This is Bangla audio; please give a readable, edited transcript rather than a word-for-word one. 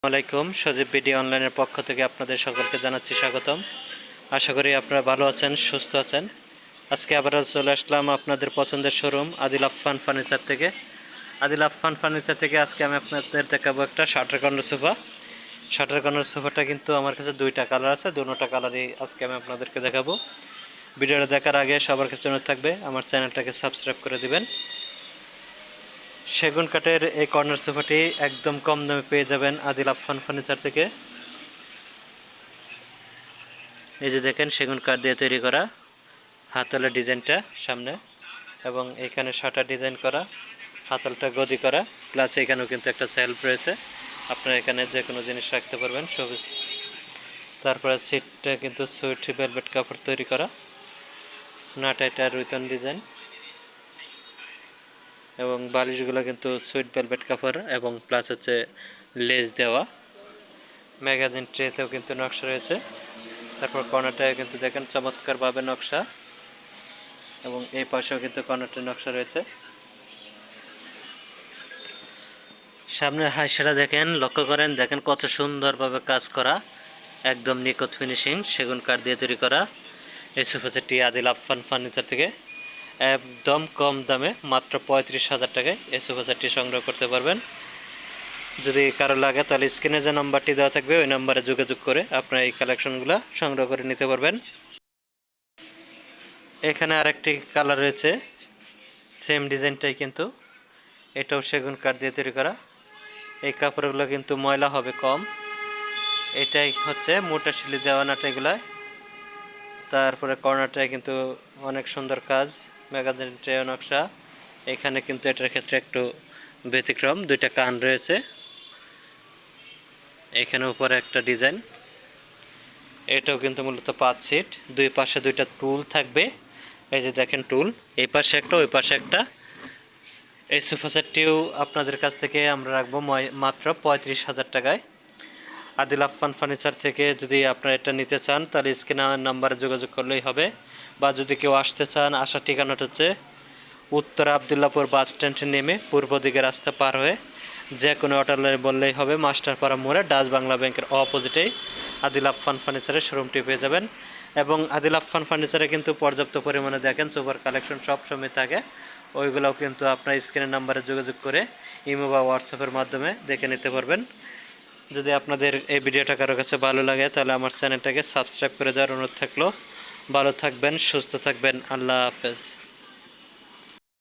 আলাইকুম। সজীব বিডি অনলাইনের পক্ষ থেকে আপনাদের সকলকে জানাচ্ছি স্বাগতম। আশা করি আপনারা ভালো আছেন, সুস্থ আছেন। আজকে আবারও চলে আসলাম আপনাদের পছন্দের শোরুম আদিল আফফান ফার্নিচার থেকে। আদিল আফফান ফার্নিচার থেকে আজকে আমি আপনাদের দেখাবো একটা shutter corner sofa. Shutter corner সোফাটা কিন্তু আমার কাছে দুইটা কালার আছে, দুটোটা কালারই আজকে আমি আপনাদেরকে দেখাবো। ভিডিওটা দেখার আগে সবার কাছে অনুরোধ থাকবে আমার চ্যানেলটাকে সাবস্ক্রাইব করে দিবেন। সেগুন কাঠের এই কর্নার সোফাটি একদম কম দামে পেয়ে যাবেন আদিল আফফান ফার্নিচার থেকে। এই যে দেখেন, সেগুন কাঠ দিয়ে তৈরি করা হাতলের ডিজাইনটা সামনে, এবং এখানে শাটার ডিজাইন করা, হাতলটা গদি করা, প্লাস এখানেও কিন্তু একটা সেলফ রয়েছে, আপনারা এখানে যে কোনো জিনিস রাখতে পারবেন সবুজ। তারপরে সিটটা কিন্তু সুইট ভেলভেট কাপড় তৈরি করা, নাট এটা রুইতন ডিজাইন, এবং বালিশগুলো কিন্তু সুইট ভেলভেট কাপড় এবং প্লাস হচ্ছে লেস দেওয়া। ম্যাগাজিন ট্রেতেও কিন্তু নকশা রয়েছে। তারপর কর্নারটায় কিন্তু দেখেন চমৎকারভাবে নকশা, এবং এই পাশেও কিন্তু কর্নারটির নকশা রয়েছে। সামনের হাইসাটা দেখেন, লক্ষ্য করেন, দেখেন কত সুন্দরভাবে কাজ করা, একদম নিখুঁত ফিনিশিং, সেগুন কাঠ দিয়ে তৈরি করা। এই সোফা সেটটি আদিল আফফান ফার্নিচার থেকে একদম কম দামে মাত্র 35,000 টাকায় এই সোফা সেটটি সংগ্রহ করতে পারবেন। যদি কারো লাগে তাহলে স্ক্রিনে যে নাম্বারটি দেওয়া থাকবে ওই নাম্বারে যোগাযোগ করে আপনারা এই কালেকশনগুলো সংগ্রহ করে নিতে পারবেন। এখানে আরেকটি কালার রয়েছে, সেম ডিজাইনটাই, কিন্তু এটাও সেগুন কাঠ দিয়ে তৈরি করা। এই কাপড়গুলো কিন্তু ময়লা হবে কম। এটাই হচ্ছে মোটা শিলি দেওয়া নাটাইগুলায়। তারপরে কর্নারটায় কিন্তু অনেক সুন্দর কাজ, ম্যাগাজিন ট্রে নকশা। এখানে কিন্তু এটার ক্ষেত্রে একটু ব্যতিক্রম, দুইটা কান রয়েছে। এখানে উপরে একটা ডিজাইন, এটাও কিন্তু মূলত 5 সিট, দুই পাশে দুইটা টুল থাকবে। এই যে দেখেন টুল, এই পাশে একটা ওই পাশে একটা। এই সোফা সেটটিও আপনাদের কাছ থেকে আমরা রাখবো মাত্র 35,000 টাকায় আদিল আফফান ফার্নিচার থেকে। যদি আপনারা এটা নিতে চান তাহলে স্ক্রিনের নাম্বারে যোগাযোগ করলেই হবে, বা যদি কেউ আসতে চান, আসার ঠিকানাটা হচ্ছে উত্তর আবদুল্লাপুর বাস স্ট্যান্ডে নেমে পূর্ব দিকে রাস্তা পার হয়ে যে কোনো অটোলে বললেই হবে, মাস্টারপাড়া মোড়ে ডাচ বাংলা ব্যাংকের অপোজিটেই আদিল আফফান ফার্নিচারের শোরুমটি পেয়ে যাবেন। এবং আদিল আফফান ফার্নিচারে কিন্তু পর্যাপ্ত পরিমাণে দেখেন সোফার কালেকশন সব সময় থাকে, ওইগুলোও কিন্তু আপনার স্ক্রিনের নাম্বারে যোগাযোগ করে ইমো বা হোয়াটসঅ্যাপের মাধ্যমে দেখে নিতে পারবেন। যদি আপনাদের এই ভিডিওটা কারো কাছে ভালো লাগে তাহলে আমার চ্যানেলটাকে সাবস্ক্রাইব করে দেওয়ার অনুরোধ থাকলো। ভালো থাকবেন, সুস্থ থাকবেন, আল্লাহ হাফেজ।